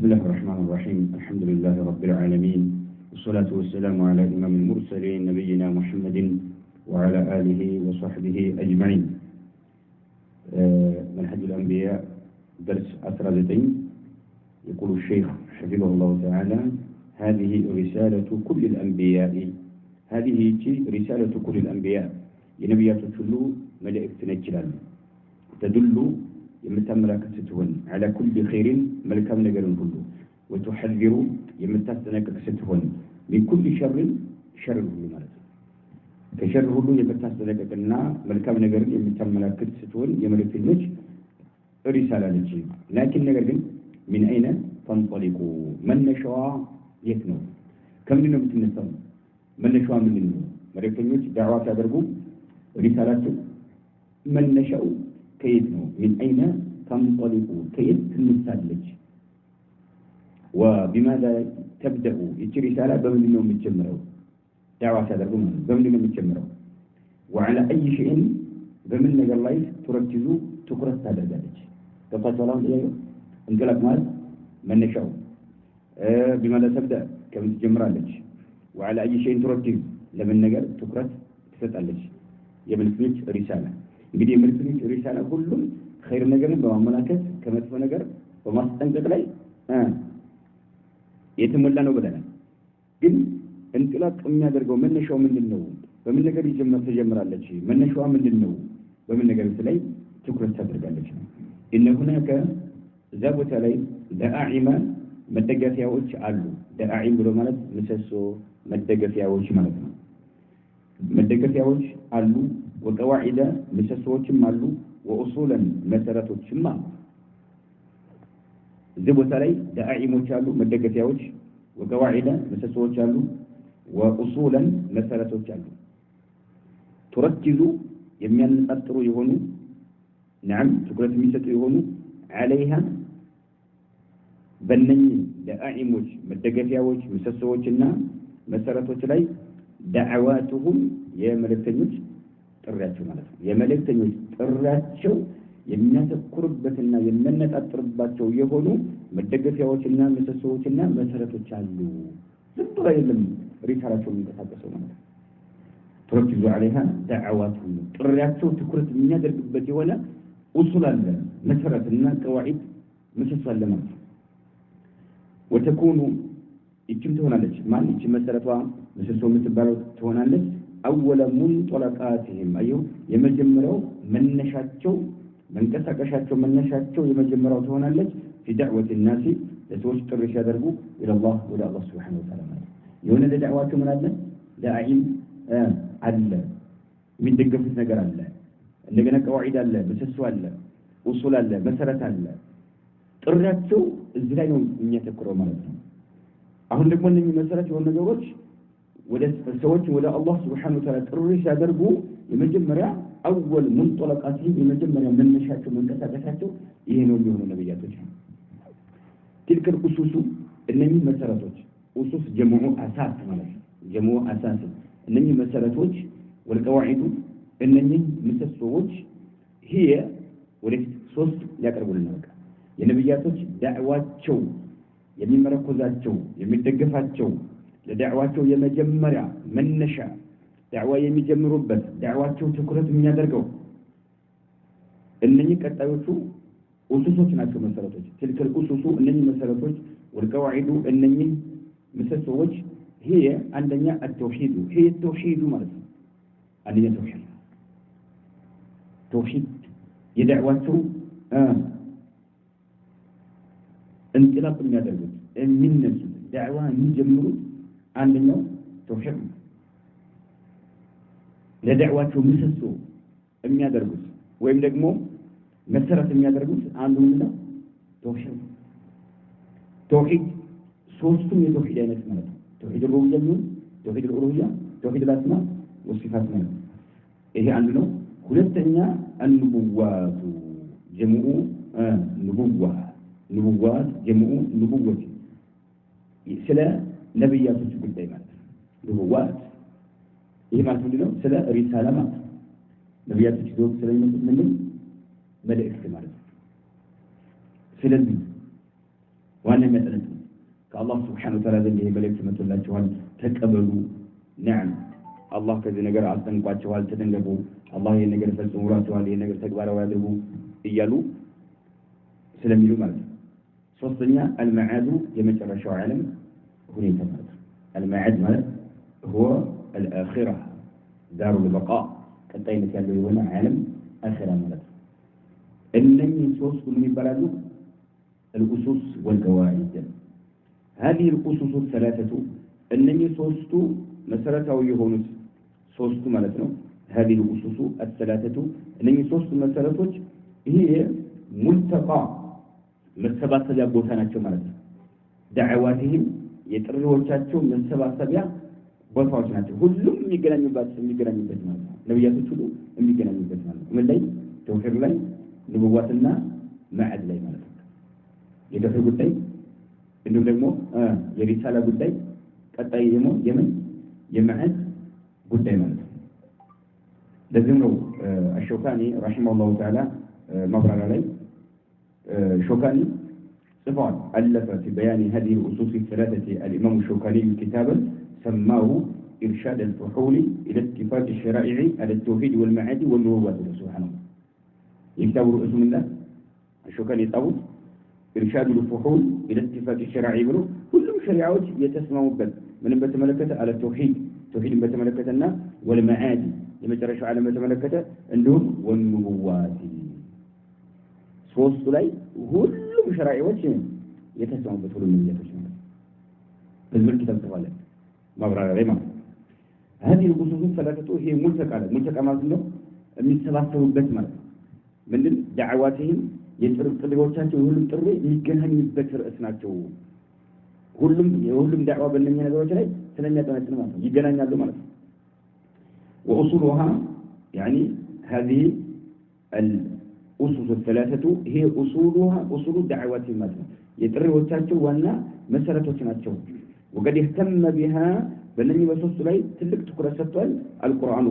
بسم الله الرحمن الرحيم الحمد لله رب العالمين والصلاة والسلام على إمام المرسلين نبينا محمد وعلى آله وصحبه أجمعين. منهج الأنبياء درس 19 يقول الشيخ حفظه الله تعالى: هذه رسالة كل الأنبياء. هذه رسالة كل الأنبياء የነቢያቶች ሁሉ መልእክት ነች ይላል። ተድሉ የምታመላክት ስትሆን على كل خير መልካም ነገርን ሁሉ وتحذر የምታስጠነቅቅ ስትሆን من كل شر شر ሁሉ ማለት ነው። ከሸር ሁሉ የምታስጠነቅቅና መልካም ነገርን የምታመላክት ስትሆን የመልእክተኞች ሪሳላ ነች። ላኪን ነገር ግን من أين تنطلق መነሻዋ የት ነው? ከምንድን ነው የምትነሳው? መነሻዋ ምንድን ነው? መልእክተኞች ዳዕዋ ሲያደርጉ ሪሳላቸው መነሻው ከየት ነው? من أين تنطلق ከየት ትነሳለች? وبماذا تبدأ ይህች ሪሳላ በምንድን ነው የምትጀምረው? ዳዕዋ ሲያደርጉ በምንድን ነው የምትጀምረው? وعلى أي شيء በምን ነገር ላይ ትረክዙ ትኩረት ታደርጋለች? ከፋቷላ ይያዩ እንቀላቅ ማለት መነሻው بماذا تبدأ ከምን ትጀምራለች? وعلى أي شيء تركز ለምን ነገር ትኩረት ትሰጣለች? የመልእክተኞች ሪሳላ እንግዲህ የመልእክተኞች ሪሳላ ሁሉም ኸይር ነገርን በማመላከት ከመጥፎ ነገር በማስጠንቀቅ ላይ የተሞላ ነው ብለናል። ግን እንጥላቅ የሚያደርገው መነሻው ምንድነው? በምን ነገር ትጀምራለች? መነሻዋ ምንድነው? በምን ነገር ላይ ትኩረት ታደርጋለች? እነሆነከ እዛ ቦታ ላይ ደአዒማ መደገፊያዎች አሉ። ደአዒም ብሎ ማለት ምሰሶ መደገፊያዎች ማለት ነው። መደገፊያዎች አሉ። ወቀዋዒደ ምሰሶዎችም አሉ። ወኡሱለን መሰረቶችም አሉ። እዚህ ቦታ ላይ ደአዒሞች አሉ፣ መደገፊያዎች፣ ወቀዋዒደ ምሰሶዎች አሉ፣ ወኡሱለን መሰረቶች አሉ። ትረክዙ የሚያነጣጥሩ የሆኑ ነዓም ትኩረት የሚሰጡ የሆኑ ዐለይሃ በእነኚህ ደአዒሞች መደገፊያዎች ምሰሶዎችና መሰረቶች ላይ ዳዕዋቱሁም የመልእክተኞች ጥሪያቸው ማለት ነው። የመልእክተኞች ጥሪያቸው የሚያተኩርበትና የሚያነጣጥርባቸው የሆኑ መደገፊያዎችና ምሰሶዎችና መሰረቶች አሉ። ዝም ብሎ አይደለም ሪሳላቸው የሚንቀሳቀሰው ማለት ነው። ትረክዙ ዐለይሃ ዳዕዋቱሁም ጥሪያቸው ትኩረት የሚያደርግበት የሆነ ኡሱል አለ፣ መሰረትና ቀዋዒድ ምሰሶ አለ ማለት ነው። ወተኩኑ ይችም ትሆናለች ማን ይች መሰረቷ ምሰሶ የምትባለው ትሆናለች። አወለ ሙንጠለቃቲሂም አዩ የመጀመሪያው መነሻቸው መንቀሳቀሻቸው መነሻቸው የመጀመሪያው ትሆናለች። في دعوة الناس ለሰዎች ጥሪ ሲያደርጉ ኢላላህ ወደ አላህ ሱብሓነሁ ወተዓላ ማለት የሆነ ለዳዕዋቸው ምን አለ? ዳዒም አለ፣ የሚደገፉት ነገር አለ፣ እንደገና ቀዋዒድ አለ፣ ምሰሶ አለ፣ ኡሱል አለ፣ መሰረት አለ። ጥሪያቸው እዚህ ላይ ነው የሚያተኩረው ማለት ነው። አሁን ደግሞ እነዚህ መሰረት የሆኑ ነገሮች ወደ ሰዎች ወደ አላህ ሱብሓነሁ ወተዓላ ጥሪ ሲያደርጉ የመጀመሪያ አወል ሙንጠለቃቲሂም የመጀመሪያ መነሻቸው መንቀሳቀሻቸው ይሄ ነው የሚሆነው ነብያቶች ነው። تلك الأسس እነኚህ መሰረቶች ኡሱስ ጀምዑ አሳስ ማለት ነው። ጀምዑ አሳስ እነኚህ መሰረቶች ወልቀዋዒዱ እነኚህ ምሰሶዎች هي ወደፊት ሶስት ሊያቀርቡልን ነው። የነብያቶች ዳዕዋቸው የሚመረኮዛቸው የሚደገፋቸው ለዳዕዋቸው የመጀመሪያ መነሻ ዳዕዋ የሚጀምሩበት ዳዕዋቸው ትኩረት የሚያደርገው እነኚህ ቀጣዮቹ ኡሱሶች ናቸው መሰረቶች። ትልከል ኡሱሱ እነኚህ መሰረቶች ወልቀዋዒዱ እነኚህ ምሰሶዎች هي አንደኛ التوحيد هي التوحيد ማለት ነው። አንደኛ ተውሂድ የዳዕዋቸው እንጥላቅ የሚያደርጉት የሚነሱት ዳዕዋ የሚጀምሩት አንደኛው ተውሂድ ለዳዕዋቸው ምሰሶ የሚያደርጉት ወይም ደግሞ መሰረት የሚያደርጉት አንዱ ምንድነው? ተውሂድ ሶስቱም የተውሂድ አይነት ማለት ነው። ተውሂድ ሩቡቢያ ነው፣ ተውሂድ ኡሉሂያ፣ ተውሂድ አስማ ወሲፋት ማለት ነው። ይሄ አንዱ ነው። ሁለተኛ አንቡዋቱ ጀምዑ ንቡዋት ጀምዑ ንቡወት ስለ ነብያቶች ጉዳይ ማለት ነው። ንቡዋት ይሄ ማለት ምንድነው? ስለ ሪሳላ ማለት ነው። ነብያቶች ዶክ ስለሚመጡ ምንም መልእክት ማለት ነው። ስለዚህ ዋና የሚያጠነጥኑት ከአላህ ስብሓነሁ ወተዓላ ዘንድ ይሄ መልእክት መጥቶላችኋል ተቀበሉ። ነዓም አላህ ከዚህ ነገር አስጠንቅቋችኋል፣ ተጠንቀቁ። አላህ ይሄን ነገር ፈጽሞላችኋል፣ ይሄን ነገር ተግባራዊ አድርጉ እያሉ ስለሚሉ ማለት ነው። ሶስተኛ አልመዓዱ የመጨረሻው ዓለም ሁኔታ ማለት ነው። አልመዓድ ማለት هو الآخرة دار البقاء ቀጣይነት ያለው የሆነ ዓለም አኺራ ማለት ነው። እነኚህ ሶስቱ ምን ይባላሉ? الأسس والقواعد هذه الأسس الثلاثة እነኚህ ሶስቱ መሰረታዊ የሆኑት ሶስቱ ማለት ነው። هذه الأسس الثلاثة እነኚህ ሶስቱ መሰረቶች ይሄ ሙልተቃ መሰባሰቢያ ቦታ ናቸው ማለት ነው። ዳዕዋትህም የጥሪዎቻቸው መሰባሰቢያ ቦታዎች ናቸው። ሁሉም የሚገናኙበት ማለት ነው። ነብያቶች ሁሉ የሚገናኙበት ማለት ነው። ምን ላይ? ተውሂድ ላይ፣ ንቡዋትና መዓድ ላይ ማለት ነው። የተውሂድ ጉዳይ እንዲሁም ደግሞ የሪሳላ ጉዳይ፣ ቀጣይ ደግሞ የመዓድ ጉዳይ ማለት ነው። ለዚህም ነው አሸውካኒ ረሒመሁላሁ ተዓላ ማብራሪያ ላይ شوكاني صفات ألف في بيان هذه الأسس الثلاثة الإمام الشوكاني كتابا سماه إرشاد الفحول إلى اتفاق الشرائع على التوحيد والمعاد والنبوة سبحانه. يكتب رؤوس من الله الشوكاني طاووس إرشاد الفحول إلى اتفاق الشرائع بلو كلهم شريعات يتسمعوا بل من بتملكته على التوحيد توحيد بتملكتنا والمعاد لما ترشوا على بتملكته عندهم والنبوات ሶስቱ ላይ ሁሉም ሸራዒዎች የተስማሙበት ሁሉም ነብያቶች ማለት በዚህ መልክ ተጽፏል ማብራሪያ ላይ ማለት هذه الأسس الثلاثة هي ملتقى ማለት ነው የሚሰባሰቡበት ማለት ነው። ምንድን ዳዕዋትህም የጥሪዎቻቸው ሁሉም ጥሪ የሚገናኙበት ርዕስ ናቸው። ሁሉም ዳዕዋ በእነኚህ ነገሮች ላይ ስለሚያጠነጥን ማለት ነው ይገናኛሉ ማለት ነው። وأصولها يعني هذه الأسس الثلاثة هي أصول الدعوات المادة يتري وتاتشو وانا مسألة وتناتشو وقد يهتم بها بلني بسوس لي تلك تقرأ ستوال القرآن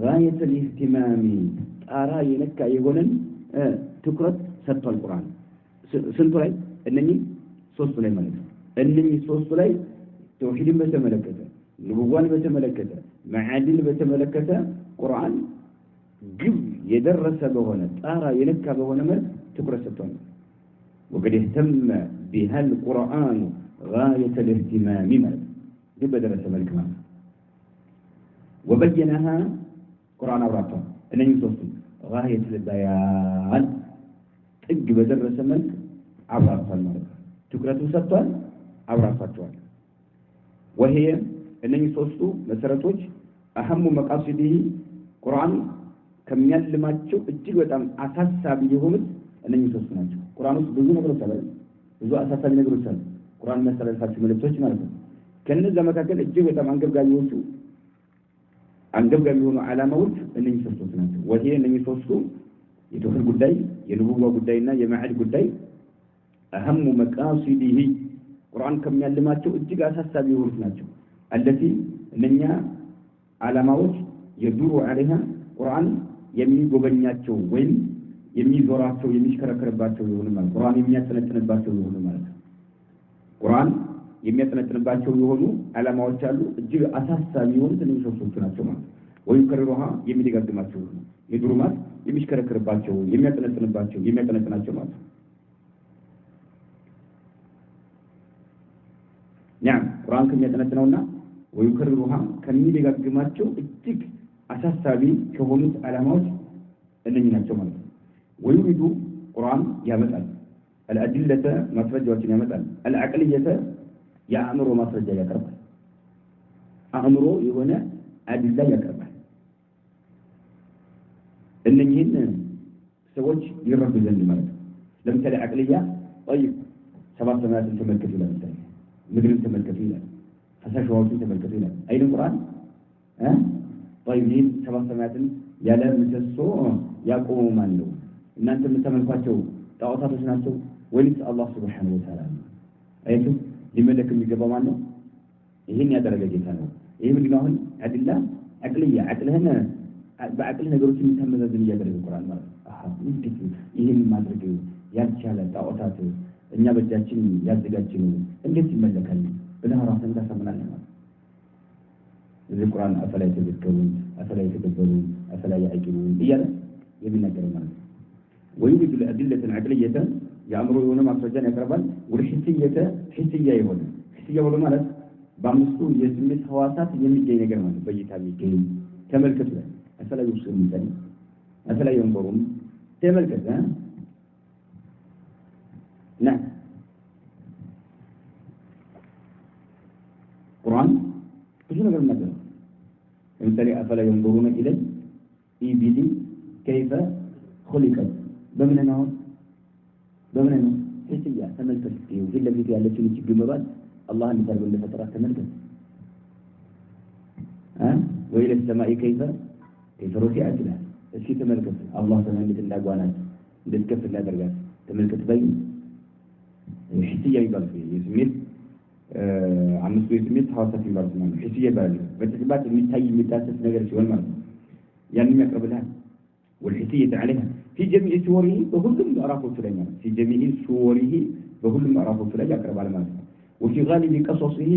غاية الاهتمام أرى ينكا يقولن تقرأ ستوال القرآن سنتو لي أنني سوس لي ملك أنني سوس لي توحيد بتملكته نبوان بتملكته معادن بتملكته قرآن جب يدرس بهنا ترى ينكا بهنا مل تقرأ ستوال وقد اهتم بها القرآن غاية الاهتمام مل جب درس ملك مل وبينها قرآن أوراقه أنني سوس غاية البيان تجب درس ملك أوراق الملك تقرأ ستوال أوراق ستوال وهي أنني سوس مسرتوج أهم مقاصده قرآن ከሚያልማቸው እጅግ በጣም አሳሳቢ የሆኑት እነኚህ ሶስት ናቸው። ቁርአን ውስጥ ብዙ ነገሮች አሉ፣ ብዙ አሳሳቢ ነገሮች አሉ። ቁርአን የሚያስተላልፋቸው መልእክቶች ማለት ነው። ከነዛ መካከል እጅግ በጣም አንገብጋቢ የሆኑ ዓላማዎች እነኚህ ሶስት ናቸው። ወይሄ እነኚህ ሶስቱ የተውሂድ ጉዳይ፣ የንቡዋ ጉዳይና የመዓድ ጉዳይ أهم مقاصده ቁርአን ከሚያልማቸው እጅግ አሳሳቢ የሆኑት ናቸው። التي እነኛ ዓላማዎች يدور عليها ቁርአን የሚጎበኛቸው ወይም የሚዞራቸው የሚሽከረከርባቸው የሆኑ ማለት ቁርአን የሚያጠነጥንባቸው የሆኑ ማለት ቁርአን የሚያጠነጥንባቸው የሆኑ ዓላማዎች አሉ። እጅግ አሳሳቢ የሆኑት እነዚህ ሶስቶቹ ናቸው ማለት ወይም ከሩሃ የሚደጋግማቸው የዱሩማት የሚሽከረከርባቸው የሚያጠነጥናቸው ማለት نعم ቁርአን ከሚያጠነጥነውና ወይም ከሩሃ ከሚደጋግማቸው እጅግ አሳሳቢ ከሆኑት ዓላማዎች እነኚህ ናቸው ማለት ነው። ወይሪዱ ቁርአን ያመጣል الأدلة ማስረጃዎችን ያመጣል العقلية የአእምሮ ማስረጃ ያቀርባል። አእምሮ የሆነ አድላ ያቀርባል። እነኚህን ሰዎች ይረዱ ዘንድ ማለት ነው። ለምሳሌ عقلية طيب ሰባት ሰማያትን ተመልከቱ ይላል፣ ምድርን ተመልከቱ ይላል፣ ፈሳሽ ውሃዎችን ተመልከቱ ይላል አይደል ቁርአን طيب ይህን ሰባት ሰማያትን ያለ ምሰሶ ያቆመው ማን ነው? እናንተ የምትመልኳቸው ጣዖታቶች ናቸው ወይስ አላህ Subhanahu Wa Ta'ala? አይቱ ሊመለክ የሚገባው ማን ነው? ይህን ያደረገ ጌታ ነው። ይሄ ምንድነው? አሁን አድላ አቅልያ አቅልህና በአቅል ነገሮችን የምታመዛዝን እያደረገ ቁርአን ማለት ይህን ማድረግ ያልቻለ ጣዖታት እኛ በእጃችን ያዘጋጅነው እንዴት ይመለካል ብለህ ራስህን ታሳምናለህ ማለት እዚህ ቁርአን አፈላይ ተዘከሩን አፈላይ ተከበሩን አፈላይ ያቂሉን እያለ የሚናገር ማለት ነው ወይውድ الأدلة العقلية የአእምሮ የሆነ ማስረጃን ያቀርባል ወደ ሒስያ የሆነ ሒስያ ወደ ማለት በአምስቱ የስሜት ህዋሳት የሚገኝ ነገር ማለት በእይታ የሚገኝ ተመልከቱ አፈላይ ውስጥ የሚገኝ አፈላይ የንበሩም ተመልከተ نعم قرآن ብዙ ነገር ነገር ለምሳሌ أفلا ينظرون إلى الإبل كيف خلقت በምን ነው ሒስያ ተመልከት ይሄ ለፊት ያለችው እቺ ግመባል አላህ እንዲታርበ እንደፈጠራት ተመልከት وإلى السماء كيف رفعت لها እሺ ተመልከት አላህ ተመልከት እንዳጓናት እንደከፍ እንዳደርጋት ተመልከት በይ ሒስያ ይባላል የስሜት አምስቱ የስሜት ሐዋሳት ይባላሉ ማለት ሒስያ ይባላል በተግባር የሚታይ የሚዳሰስ ነገር ሲሆን ማለት ነው ያንን ያቀርብልሃል والحسية عليها في جميع صوره وكل أعرافه سليمان في جميع صوره وكل أعرافه سليمان يقرب على مالك وفي غالب قصصه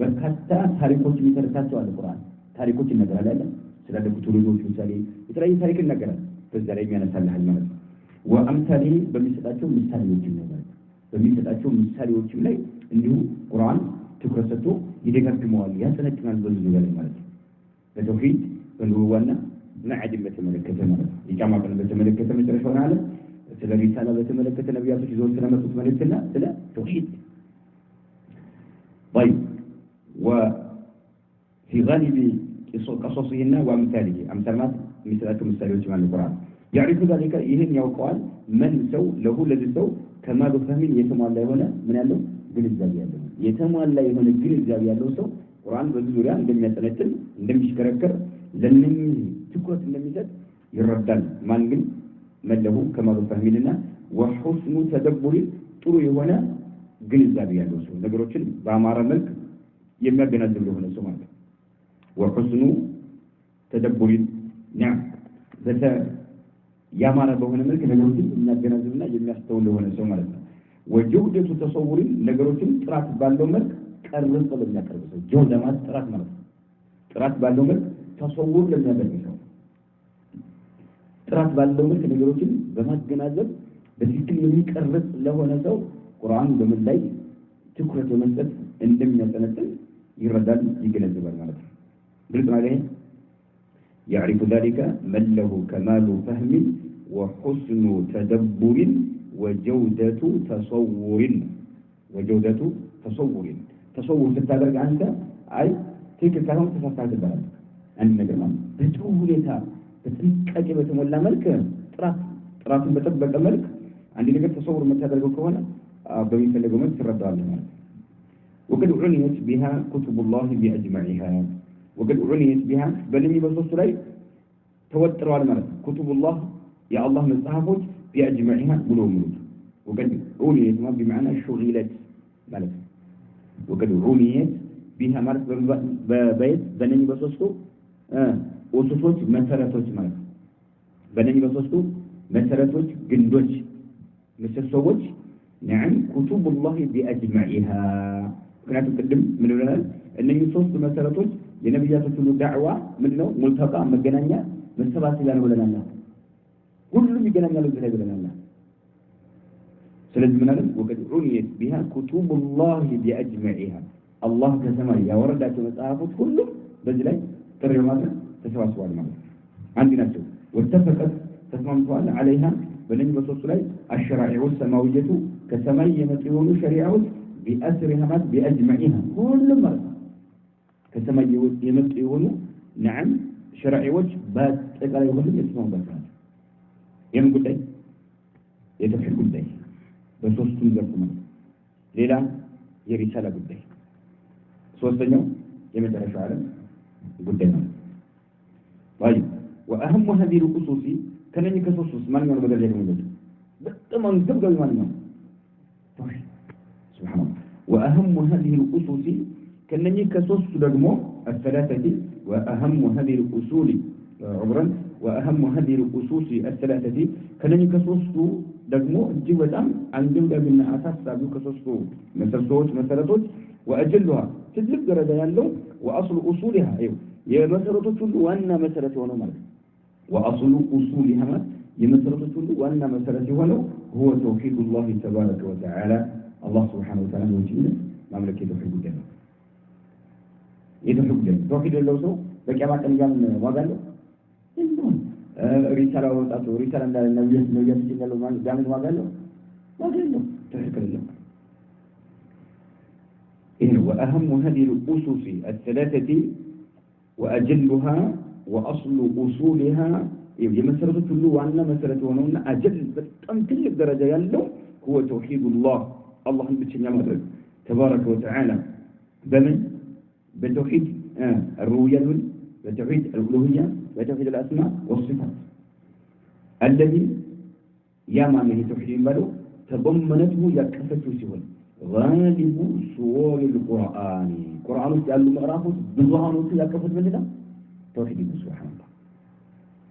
بكتا تاريخوች የሚተርካቸው አለ ቁርአን ታሪኮች ይነገራል ስለ ደቡቶሎጆች ምሳሌ የተለያዩ ታሪክ ይነገራል በዛ ላይ የሚያነሳልሃል ማለት ነው ወአምሳሌ በሚሰጣቸው ምሳሌዎችም ነው ማለት በሚሰጣቸው ምሳሌዎችም ላይ እንዲሁ ቁርአን ትኩረት ሰጥቶ ይደጋግመዋል ያጠነቅናል በዚህ ላይ ማለት ነው በተውሂድ በልዋና نعدم بتملكته ማለት ይቃማ ቀን በተመለከተ መጨረሻው አለ ስለ ሪሳላ በተመለከተ ነብያቶች ይዘው ስለመጡት መልእክትና ስለ ተውሂድ طيب وفي غالب قصصهن وامثاله امثالات مثلات مثالዎች ማለት ቁርአን يعرف ذلك ይሄን ያውቀዋል من ሰው له ለዚህ ከማሉ ፈህሚን የተሟላ የሆነ ምን ያለው ግንዛቤ ያለው የተሟላ የሆነ ግንዛቤ ያለው ሰው ቁርአን በዚህ ዙሪያ እንደሚያጠነጥን እንደሚሽከረከር ለነኝ ትኩረት እንደሚሰጥ ይረዳል ማን ግን መለሁ ከማሉ ፈህሚንና ወሁስኑ ተደቡሪ ጥሩ የሆነ ግንዛቤ ያለው ሰው ነገሮችን በአማራ መልክ የሚያገናዝብ የሆነ ሰው ማለት ወሁስኑ ተደቡሪ ያ ያማረ በሆነ መልክ ነገሮችን የሚያገናዝብና የሚያስተውል የሆነ ሰው ማለት ነው ወጀውደቱ ተሰውሪ ነገሮችን ጥራት ባለው መልክ ቀርጾ ለሚያቀርብ ሰው ጀውዳ ማለት ጥራት ማለት ነው ጥራት ባለው መልክ ተሰውር ለሚያደርግ ሰው ጥራት ባለው መልክ ነገሮችን በማገናዘብ በትክክል የሚቀርጽ ለሆነ ሰው ቁርአን በምን ላይ ትኩረት በመስጠት እንደሚያጠነጥን ይረዳል ይገነዘባል ማለት ነው ግልጽ ማለት يعرف ذلك من له كمال فهم وحسن تدبر وجودة تصور تصور تتدرج عنك أي تلك الكلام تفسر البلد عند نجمان بتقولها بتنقل بتمولا ملك طرف بتبقى ملك عندي نجد تصور متدرج كونه بمثل لجمل ترد عليها وقد عنيت بها كتب الله بأجمعها وقد عنيت بها بلني بصوص لي توتروا على ملك كتب الله يا الله مصحفوች بأجمعها بلو ملوك وقد عنيت ما بمعنى شغلت ملك وقد عنيت بها ملك ببيت بلني بصوص ወሶሶች መሰረቶች ማለት በእነዚህ በሶስቱ መሰረቶች ግንዶች ምሰሶዎች نعم كتب الله بأجمعها ምክንያቱም ቅድም ምን ብለናል እነዚህ ሶስት መሰረቶች የነብያቶች ሁሉ ዳዕዋ ምንድነው ሙልተቃ መገናኛ መሰባሰቢያ ነው ብለናል ሁሉም ይገናኛሉ ብለናል ስለዚህ ምን አለ ወቀድ ዑኒየት بها كتب الله بأجمعها الله ከሰማይ ያወረዳቸው መጽሐፎች ሁሉ በዚህ ላይ ጥሪ ማለት ተሰባስበዋል ማለት አንድ ናቸው ወተፈቀት ተስማምተዋል عليها በእነዚህ በሶስቱ ላይ الشرائع السماوية ከሰማይ የመጡ የሆኑ ሸሪዓዎች بأسرها ማለት بأجمعها ሁሉም ማለት ከሰማይ የመጡ የሆኑ نعم ሸሪዓዎች በአጠቃላይ ሁሉም የተስማሙበት ናቸው የምን ጉዳይ የተውሂድ ጉዳይ በሶስቱም ዘርፍ ማለት ሌላ የሪሳላ ጉዳይ ሶስተኛው የመጨረሻው ዓለም ጉዳይ ነው طيب واهم هذه الخصوص كنني كخصوص ما ነው በደረጃ ነው በጣም ተብጋዊ ማለት ነው سبحان الله واهم هذه الخصوص كنني كخصوص ደግሞ الثلاثه واهم هذه الاصول عمرا واهم هذه الخصوص الثلاثه كنني كخصوص ደግሞ እጅግ በጣም አንገብጋቢና አሳሳቢው ከሶስቱ መሰረቶች ወአጀሉሃ ትልቅ ደረጃ ያለው ወአስሉ ኡሱሊሃ የመሰረቶች ሁሉ ዋና መሰረት የሆነው ማለት ነው። ወአስሉ ኡሱሊሃ የመሰረቶች ሁሉ ዋና መሰረት የሆነው هو توحيد الله تبارك وتعالى الله سبحانه وتعالى ወንጀልን ማምለክ የተውሂድ ጉዳይ ነው። የተውሂድ ጉዳይ ተውሂድ ያለው ሰው በቂያማ ቀን ዋጋ አለው እንደው ሪሳላ ወጣቱ ሪሳላ እንዳለ ነብያት ሲባሉ ጋምን ዋጋ አለው ተሽከረ ነው። إن وأهم هذه الأسس الثلاثة وأجلها وأصل أصولها የመሰረቶች ሁሉ ዋና መሰረት ሆነውና አጀል በጣም ትልቅ ደረጃ ያለው هو توحيد الله አላህን ብቸኛ ማድረግ تبارك وتعالى በምን በተውሂድ الربوبية በተውሂድ الألوهية በተውሂድ الأسماء والصفات الذي ያማነ ተውሂድ የሚባለው ተضمنته ያቀፈችው ሲሆን غالب سور القرآن ቁርአን ውስጥ ያሉ ምዕራፎች ብዙሃኖቹ ያቀፉት ምንድነው ተውሂድ ነው። ሱብሃንአላህ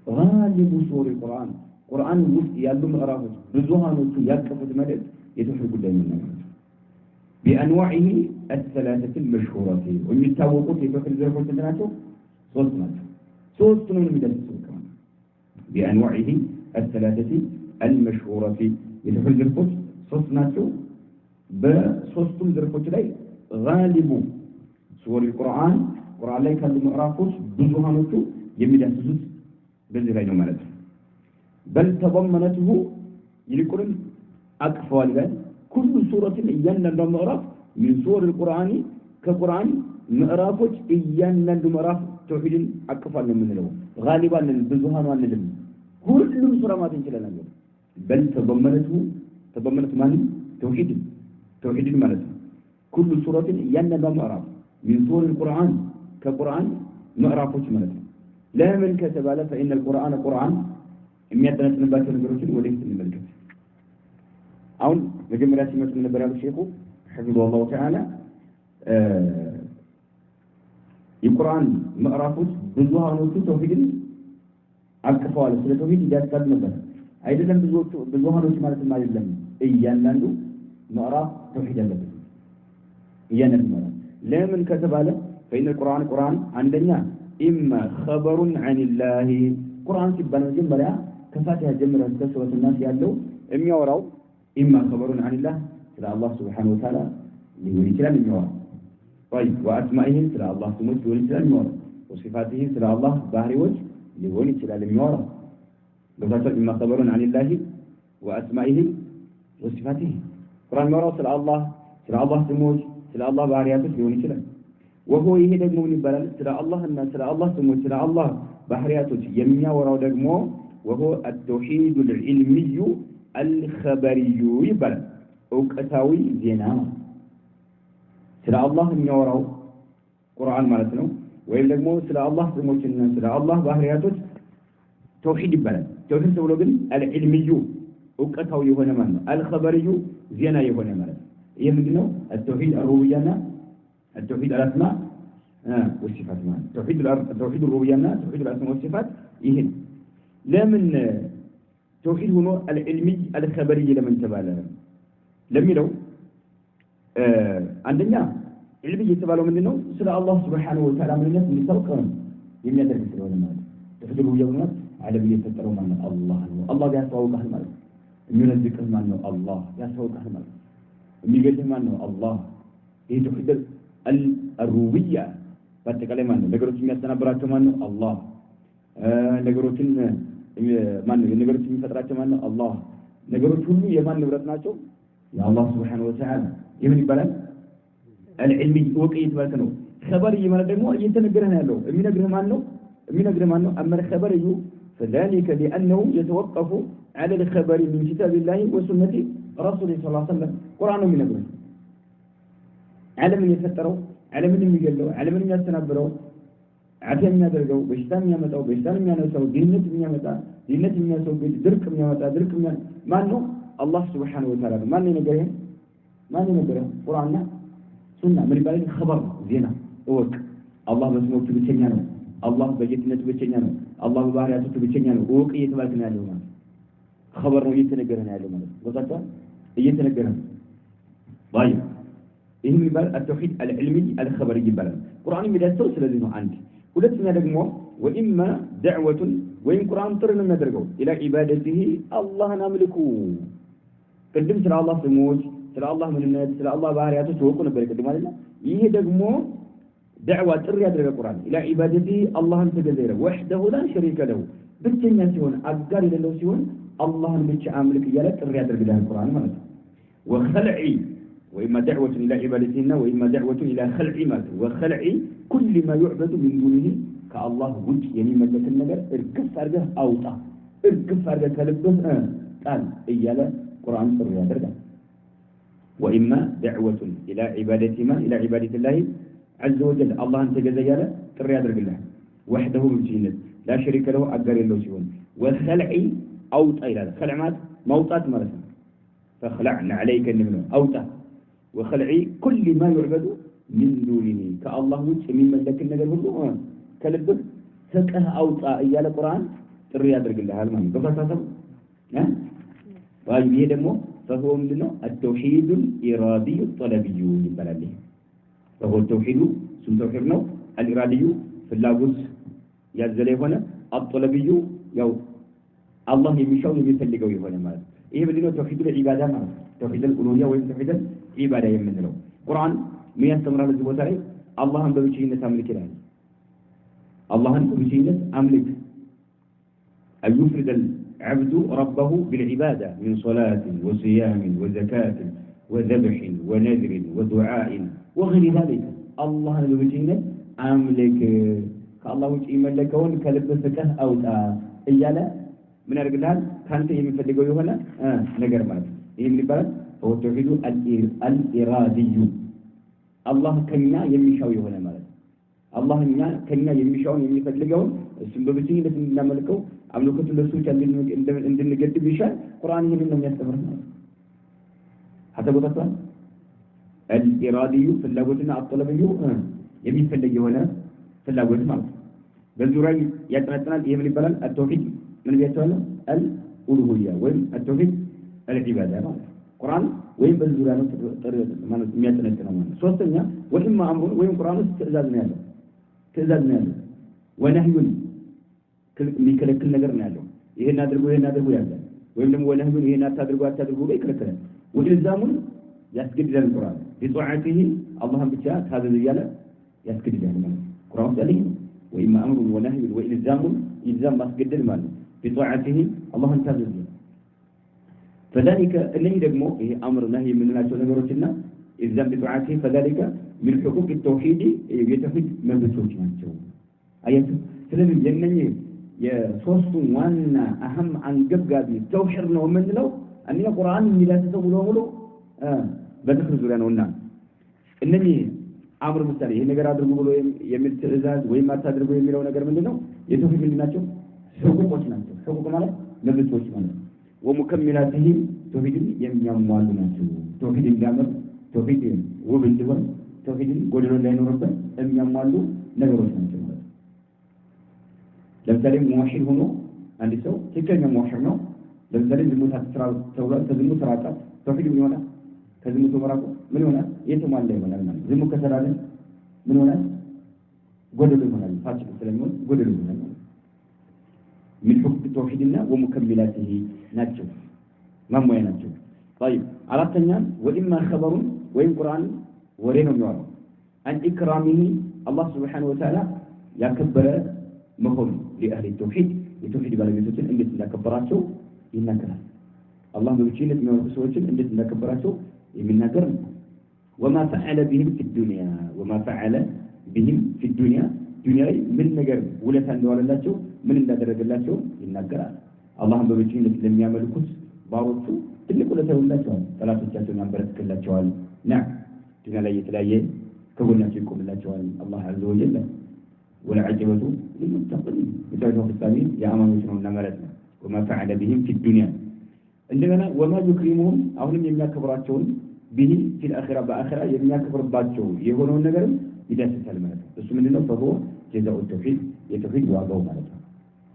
غالب سور القرآن ቁርአን ውስጥ ያሉ ምዕራፎች ብዙሃኖቹ ያቀፉት ማለት የተውሂድ ጉዳይ ነው። بأنواعه الثلاثة المشهورة ويتوقف የተውሂድ ዘርፎች ናቸው ሶስት ናቸው። ሶስቱንም የሚደርሱት ከማን بأنواعه الثلاثة المشهورة የተውሂድ ዘርፎች ሶስት ናቸው። በሶስቱም ዘርፎች ላይ غالب سور القرآن ቁርአን ላይ ካሉ ምዕራፎች ብዙሃኖቹ የሚዳስሱት በዚህ ላይ ነው ማለት ነው። بل تضمنته ይልቁንም አቅፈዋል ጋር كل سورة እያንዳንዱ ምዕራፍ من سور القرآن ከቁርአን ምዕራፎች እያንዳንዱ ምዕራፍ ተውሂድን አቅፏል ነው የምንለው። غالبا ብዙሃኑ አንልም ሁሉም ሱራ ማለት እንችላለን። بل تضمنته ማለት ተውሂድን ማለት ነው። كل سورة እያንዳንዱ ምዕራፍ من سور القرآن ከቁርአን ምዕራፎች ማለት ነው። ለምን ከተባለ فإن القرآن قرآن የሚያጠነጥንባቸው ነገሮችን ወደፊት እንመልከት። አሁን መጀመሪያ ሲመጡ ነበር ያሉት ሼኹ حفظه الله تعالى የቁርአን ምዕራፎች ብዙሃኖቹ ተውሂድን አቅፈዋል። ስለ ተውሂድ ይዳስሳሉ ነበር አይደለም። ብዙሃኖቹ ማለት አይደለም እያንዳንዱ ምዕራፍ ተውሂድ አለበት። እያንዳንዱ ምዕራፍ ለምን ከተባለ فإن القرآن قرآن عندنا إما خبر عن الله قرآن ሲባል መጀመሪያ ከፋቲሃ ጀምሮ እስከ ሱረቱ الناس ያለው የሚያወራው إما خبر عن الله ስለ አላህ Subhanahu Wa Ta'ala ሊሆን ይችላል የሚያወራው طيب وأسمائه ስለ አላህ ስሞች ሊሆን ይችላል የሚያወራው وصفاته ስለ አላህ ባህሪዎች ሊሆን ይችላል የሚያወራው በዛቸው إما خبر عن الله وأسمائه وصفاته ቁርአን የሚያወራው ስለ አላህ ስሞች ስለ አላህ ባህሪያቶች ሊሆን ይችላል። وهو ይሄ ደግሞ ምን ይባላል? ስለ አላህና ስለ አላህ ስሞች ስለ አላህ ባህሪያቶች የሚያወራው ደግሞ وهو التوحيد العلمي الخبري ይባላል። ዕውቀታዊ ዜና ስለ አላህ የሚያወራው ቁርአን ማለት ነው። ወይም ደግሞ ስለ አላህ ስሞችና ስለ አላህ ባህሪያቶች ተውሂድ ይባላል። ተውሂድ ተብሎ ግን العلمي ዕውቀታዊ የሆነ ማለት ነው። الخبري ዜና የሆነ ማለት ነው። ይሄ ምንድነው? التوحيد الربوبية التوحيد الأسماء والصفات ማለት توحيد الربوبية توحيد الأسماء والصفات ይሄን ለምን توحيد ሆኖ العلمي الخبري ለምን ተባለ ለሚለው አንደኛ علمي የተባለው ምንድነው? ስለ አላህ Subhanahu Wa Ta'ala ምንነት እንዲታወቅ የሚያደርግ ስለሆነ ማለት توحيد الربوبية ማለት ዓለም የፈጠረው ማለት አላህ ነው። አላህ ያስተዋውቃል ማለት የሚነዝቅህ ማለት ነው። አላህ ያስተዋውቃል ማለት የሚገልጽህ ማለት ነው። አላህ ይሄ توحيد الربوبية በአጠቃላይ ማለት ነው። ነገሮችን የሚያስተናብራቸው ማለት ነው አላህ ነገሮችን ማለት ነው። ነገሮችን የሚፈጥራቸው ማለት ነው አላህ ነገሮች ሁሉ የማን ንብረት ናቸው? የአላህ Subhanahu Wa Ta'ala ይሄን ይባላል العلمي ወቀይት ማለት ነው። خبر ማለት ደግሞ እየተነገረህ ያለው የሚነግርህ ማን ነው? أما الخبر فذلك لأنه يتوقف على الخبر من كتاب الله وسنة رسوله صلى الله عليه وسلم قرآن من نبره ዓለምን የፈጠረው ዓለምን የሚገለው ዓለምን የሚያስተናብረው ዓለም የሚያደርገው በሽታን የሚያመጣው በሽታን የሚያነሳው ድህነት የሚያመጣ ድህነት የሚያስወግድ ድርቅ የሚያመጣ ድርቅ ማን ነው? አላህ Subhanahu Wa Ta'ala ማን ነገረው? ቁርአንና ሱና ምን ይባላል? خبر ዜና እወቅ። አላህ በስሞቹ ብቸኛ ነው። አላህ በጌትነቱ ብቸኛ ነው። አላህ በባህሪያቱ ብቸኛ ነው። እወቅ እየተባልክ ነው ያለው ማለት خبر ነው እየተነገረ ነው ያለው ማለት ነው ወጣቷ እየተነገረ ነው ባይ ይሄ የሚባል التوحيد العلمي الخبري ይባላል ቁርአን የሚዳስሰው ስለዚህ ነው አንድ ሁለተኛ ደግሞ وإما دعوة وإن قرآن ጥርን የሚያደርገው إلى عبادته አላህን አምልኩ ቅድም ስለ አላህ ስሞች ስለ አላህ ምንነት ስለ አላህ ባህሪያቶች ወቁ ነበር ቅድም አይደል ይሄ ደግሞ دعوة ጥሪ ያደረገ ቁርአን إلى عبادته አላህን ተገዘረ وحده لا شريك له ብቸኛ ሲሆን አጋር የሌለው ሲሆን አላህን ብቻ አምልክ እያለ ጥሪ ያደርጋል ቁርአን ማለት ነው وخلع وإما دعوة إلى عبادتنا وإما دعوة إلى خلع ما وخلع كل ما يعبد من دونه كالله وجه يعني ملك النجار اركف أرجع أوطى اركف أرجع كلبه قال إياله قرآن سريع درجة وإما دعوة إلى عبادة ما إلى عبادة الله عز وجل الله أنت جزايا سريع درجة وحده مجيد لا شريك له أجر له سوى وخلع أوطى إلى خلع موطات مرة فخلعنا عليك النمو أوطى وخلع كل ما يعبد من دونه كالله وجه من ملك النجار كله كلبه سكه أوطى إيال القرآن تري يدرك الله المهم بفصاصه طيب يدمو فهو منه التوحيد الإرادي الطلبي بالله فهو التوحيد سم توحيدنا الإرادي في اللاغوس يزلي هنا الطلبي يو الله يمشون يمثلقوا هنا مال إيه بدنا توحيد العبادة مال توحيد الألوهية وتوحيد العبادة يمنه القرآن مية تمر على الزبوتاري الله هم بوجهنا تملك له الله أنت بشيء أملك أن يفرد العبد ربه بالعبادة من صلاة وصيام وزكاة وذبح ونذر ودعاء وغير ذلك الله أنت بشيء أملك كالله وجه ملكون كلبسك أو إيالا من الرجال كانت يمفدقوا يهنا نجر مات يملك بلد هو التوحيد الإرادي الله كنا يمشوا يهنا مات الله እኛ ከኛ የሚሻውን የሚፈልገውን እሱም በብቸኝነት እንድናመልከው አምልኮቱን ለሱ ብቻ እንድንገድብ ይሻል ቁርአን ይሄንን ነው የሚያስተምረው ሐተى ቦታቷን الإرادي ፍላጎትና አጥለብዩ የሚፈልግ የሆነ ፍላጎት ማለት በዙሪያ ያጠናጥናል ይሄ ምን ይባላል التوحيد ምን ቢያቻለ الألوهية ወይም التوحيد العبادة ማለት ቁርአን ወይም በዙሪያ ነው ማለት የሚያጠናጥነው ማለት ሶስተኛ ወይም አምሩ ወይም ቁርአን ውስጥ ትእዛዝ ነው ያለው ትእዛዝ ነው ያለው ወነህዩን የሚከለክል ነገር ነው ያለው ይሄን አድርጉ ያለ ወይም ደግሞ ወነህዩን ይሄን አታድርጉ ይከለክላል ወኢልዛሙን ያስገድዳል ቁርአን ቢጧዓቲሂ አላህን ብቻ ታዘዝ እያለ ያስገድዳል ማለት ቁርአን ላይ ወይም አምሩ ወነህዩን ወኢልዛሙን ኢልዛም ማስገደድ ማለት ቢጧዓቲሂ አላህን ታዘዝ فذلك اللي ደግሞ ይሄ አምር ነህይ የምንላቸው ነገሮችና ኢልዛም ቢጧዓቲሂ فذلك من حقوق التوحيد የተውሂድ መብቶች ናቸው አያችሁ ስለዚህ የነኚህ የሶስቱ ዋና አህም አንገብጋቢ ተውሂድ ነው የምንለው አንኛ ቁርአን የሚላተው ሙሉ በትክክል ዙሪያ ነውና እነኚህ አምር ምሳሌ ይሄ ነገር አድርጉ ብሎ የሚል ትእዛዝ ወይም አታድርጉ የሚለው ነገር ምንድነው የተውሂድ ምንድናቸው ሕቁቆች ናቸው ሕቁቅ ማለት መብቶች ማለት ወሙከሚላቲሂ ተውሂድን የሚያሟሉ ናቸው ተውሂድ እንዲያምር ተውሂድ ውብ እንዲሆን ተውሂድን ጎደሎ እንዳይኖርበት የሚያሟሉ ነገሮች ናቸው ማለት ለምሳሌ ሙዋሂድ ሆኖ አንድ ሰው ትክክለኛ ሙዋሂድ ነው ለምሳሌ ዝሙት አትስራ ተብሏል ከዝሙት ራቃ ተውሂድ ምን ይሆናል ከዝሙት መራቁ ምን ይሆናል የተሟላ ይሆናል ማለት ዝሙት ከሰራለ ምን ይሆናል ጎደሎ ይሆናል ፋሲል ስለሚሆን ጎደሎ ይሆናል من حكم توحيدنا ومكملاته ናቸው ማሟያ ናቸው طيب አራተኛ ወኢማ خبر ወይም ቁርአን ወሬ ነው የሚያወራው አን ኢክራሚሂ አላህ Subhanahu Wa Ta'ala ያከበረ መሆኑ ለአህሊ ተውሂድ የተውሂድ ባለቤቶችን እንዴት እንዳከበራቸው ይናገራል አላህ በብቸኝነት የሚያወሩ ሰዎችን እንዴት እንዳከበራቸው የሚናገር ነው وما فعل بهم في الدنيا وما فعل بهم في الدنيا ዱንያ ላይ ምን ነገር ውለታ እንደዋለላቸው ምን እንዳደረገላቸው ይናገራል አላህን በብቸኝነት ለሚያመልኩት ባሮቹ ትልቅ ውለታ ይውላቸዋል ጠላቶቻቸውን ያንበረክክላቸዋል ዱንያ ላይ የተለያየ ከጎናቸው ይቆምላቸዋል አላህ عز وجل والعجبة للمتقين بتوجه الثاني يا أمانة ونمرت وما فعل بهم في الدنيا عندنا وما يكرمهم أولم يمياكبراتهم به في الآخرة بآخرة يمياكبرباتهم يهونون نجرم إذا سلمت بس من النوع فهو جزاء التوحيد يتوحيد واقعه مالته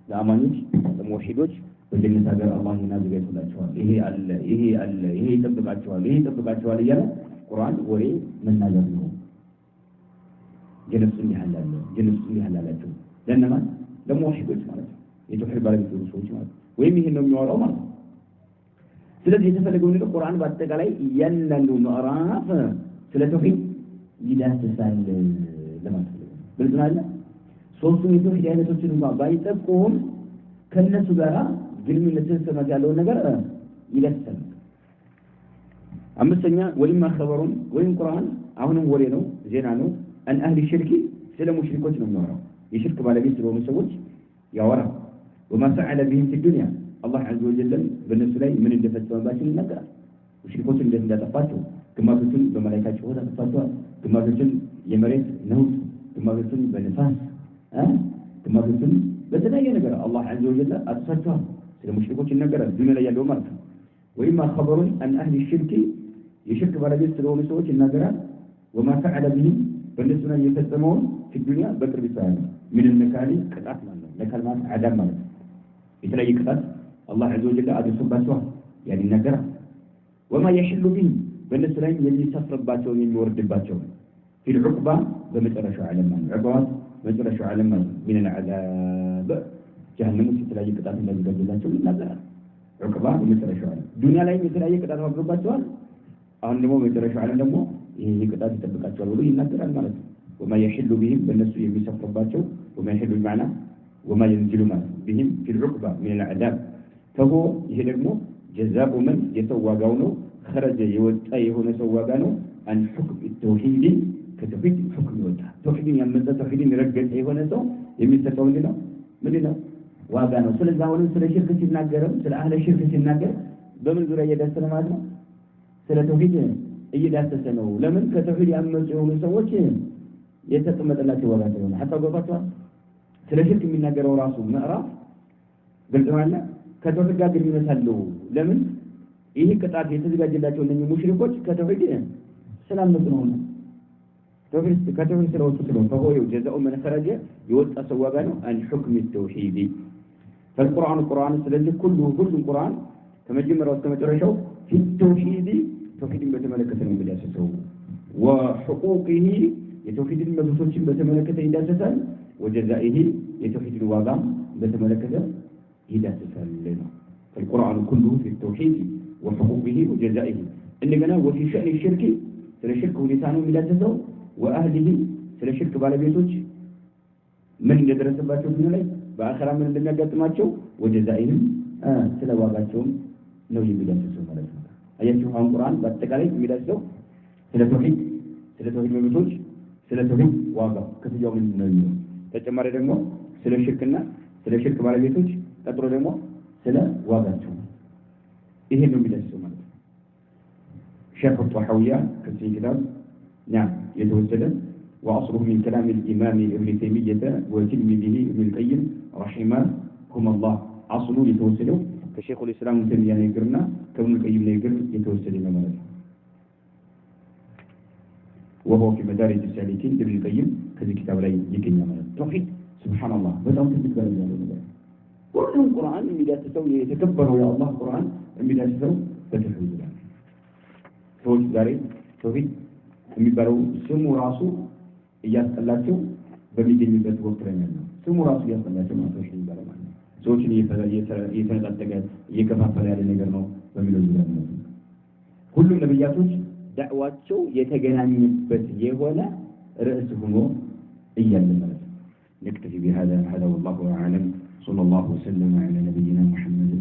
ለአማኞች ለሙወሂዶች በጀነት ሀገር አላህ ይናዘጋጅላቸዋል። ይሄ አለ ይሄ አለ ይሄ ይጠብቃቸዋል እያለ ቁርአን ወሬ መናገር ነው። ጀነት እንዲህ አለ ጀነት እንዲህ አላቸው ለነማን ለሙወሒዶች ማለት ነው። የተውሂድ ባለቤት ሰዎች ማለት ወይም ይሄን ነው የሚያወራው ማለት ነው። ስለዚህ የተፈለገው ነገር ቁርአን በአጠቃላይ እያንዳንዱ ምዕራፍ ስለ ተውሂድ ይዳስሳል ለማለት ነው። ግልጽ ነው። ሶስቱም የተውሂድ አይነቶችን እንኳን ባይጠቁም ከነሱ ጋር ግንኙነትን ሰማት ያለውን ነገር ይዳስሳል። አምስተኛ ወይም ኸበሩን ወይም ቁርአን አሁንም ወሬ ነው ዜና ነው አን አህሊ ሽርክ ስለ ሙሽሪኮች ነው የሚያወራው። የሽርክ ባለቤት ስለሆኑ ሰዎች ያወራል። وما فعل بهم في الدنيا الله عز وجل በእነሱ ላይ ምን እንደፈጸመባቸው ይናገራል። ሙሽሪኮችን እንዴት እንዳጠፋቸው፣ ግማሾችን በመላእክታቸው ሆዳ ተፋቷል፣ ግማሾችን የመሬት ነውጥ፣ ግማሾችን በነፋስ ግማሾችን በተለያየ ነገር አላህ عز وجل አጥፋቷል። ስለ ሙሽሪኮች ይናገራል ዱንያ ላይ ያለው ማለት ነው። ወይም ኸበሩን አን አህሊ ሽርክ የሽርክ ባለቤት ስለሆኑ ሰዎች ይናገራል። وما فعل بهم በእነሱ ላይ የፈጸመውን في الدنيا በቅርብ ይሳያል ምን ነካሊ ቅጣት ማለት ነው። ለከልማት አዳም ማለት ነው። የተለያየ ቅጣት አላህ عز وجل አድርሶባቸዋል ያን ይናገራል። وما يحل به በእነሱ ላይ የሚሰፍርባቸው የሚወርድባቸው في العقبة በመጨረሻው ዓለም ማለት ነው። عقبة በመጨረሻው ዓለም ማለት ነው። من العذاب جهنم የተለያየ ቅጣት እንደሚገባቸው ይናገራል። عقبة በመጨረሻው ዓለም ዱንያ ላይ የተለያየ ቅጣት አድርሶባቸዋል። አሁን ደግሞ በመጨረሻው ዓለም ደግሞ ይሄ ቅጣት ይጠብቃቸዋል ብሎ ይናገራል ማለት ነው። وما يحل بهم በእነሱ የሚሰፍርባቸው وما يحل بمعنى وما ينزل بهم في العقبة من العذاب فهو ይሄ ደግሞ جزاء من የተዋጋው ነው خرج የወጣ የሆነ ሰዋጋ ነው عن حكم التوحيد ከተውሂድ حكم ይወጣ ተውሂድን ያመጣ ተውሂድን ረገጠ የሆነ ሰው የሚሰጠው ምንድነው ዋጋ ነው። ስለዚህ አሁን ስለ ሽርክ ሲናገርም ስለ አህለ ሽርክ ሲናገር በምን ዙሪያ እየዳሰሰ ማለት ነው? ስለ ተውሂድ እየዳሰሰ ነው። ለምን ከተውሂድ ያመጡ የሆኑ ሰዎች የተቀመጠላቸው ዋጋ ስለሆነ አጣጣባቸው ስለ ሽርክ የሚናገረው ራሱ ምዕራፍ ግልጽ ማለት ከተውሂድ ጋር ግንኙነት አለው። ለምን ይሄ ቅጣት የተዘጋጀላቸው እነኚህ ሙሽሪኮች ከተውሂድ ስላመጡ ነው። ከተውሂድ ስለወጡ ነው። فهو جزاء من خرج يوጣ ሰዋጋ ነው عن حكم التوحيد فالقرآن ስለዚህ ሁሉ ቁርአን ከመጀመሪያው እስከ መጨረሻው في التوحيد ተውሂድን በተመለከተ ነው የሚዳሰሰው። وحقوقه የተውሂድን መብቶችን በተመለከተ ይዳሰሳል። وجزائه የተውሂድን ዋጋ በተመለከተ ይዳሰሳል ነው። القرآن كله في التوحيد وحقوقه وجزائه እንደገና وفي شأن الشرك ስለ ሽርክ ሁኔታ ነው የሚዳሰሰው። وأهله ስለ ሽርክ ባለቤቶች ምን እንደደረሰባቸው ዱንያ ላይ በአኺራ ምን እንደሚያጋጥማቸው وجزائهم ስለ ዋጋቸውም ነው የሚዳሰሰው ማለት ነው። አያችሁ አሁን ቁርአን በአጠቃላይ የሚዳሰሰው ስለ ተውሂድ መብቶች ስለ ተውሂድ ዋጋ ከፍያው ምንድን ነው የሚለው ተጨማሪ ደግሞ ስለ ሽርክና ስለ ሽርክ ባለቤቶች ቀጥሎ ደግሞ ስለ ዋጋቸው ይሄ ነው የሚዳሰሰው ማለት ነው። ሸርህ الطحاوية ከዚህ ኪታብ የተወሰደ وأصله من كلام الإمام ابن تيمية وتلميذه ابن القيم رحمهم الله أصله የተወሰደው ከሼኹ الإسلام ابن تيمية ንግግርና ከibn القيم ንግግር የተወሰደ ነው ማለት ነው። وهو في مدارج السالكين ابن القيم ከዚህ ኪታብ ላይ ይገኛል ማለት ነው። ተውሂድ ሱብሃንአላህ በጣም ትልቅ ደረጃ ያለው ነገር ሁሉም ቁርአን የሚዳስሰው የተከበረው የአላህ ቁርአን የሚዳስሰው በተውሂድ ላይ ሰዎች ዛሬ ተውሂድ የሚባለው ስሙ ራሱ እያስጠላቸው በሚገኝበት ወቅት ላይ ነው። ስሙ ራሱ እያስጠላቸው ማለት ነው ይባላል ማለት ነው። ሰዎችን እየተነጣጠቀ እየከፋፈለ ያለ ነገር ነው በሚለው ዙሪያ ነው። ሁሉም ነብያቶች ዳዕዋቸው የተገናኘበት የሆነ ርዕስ ሆኖ እያለ ማለት ነው። نكتفي بهذا والله أعلم صلى الله وسلم على نبينا محمد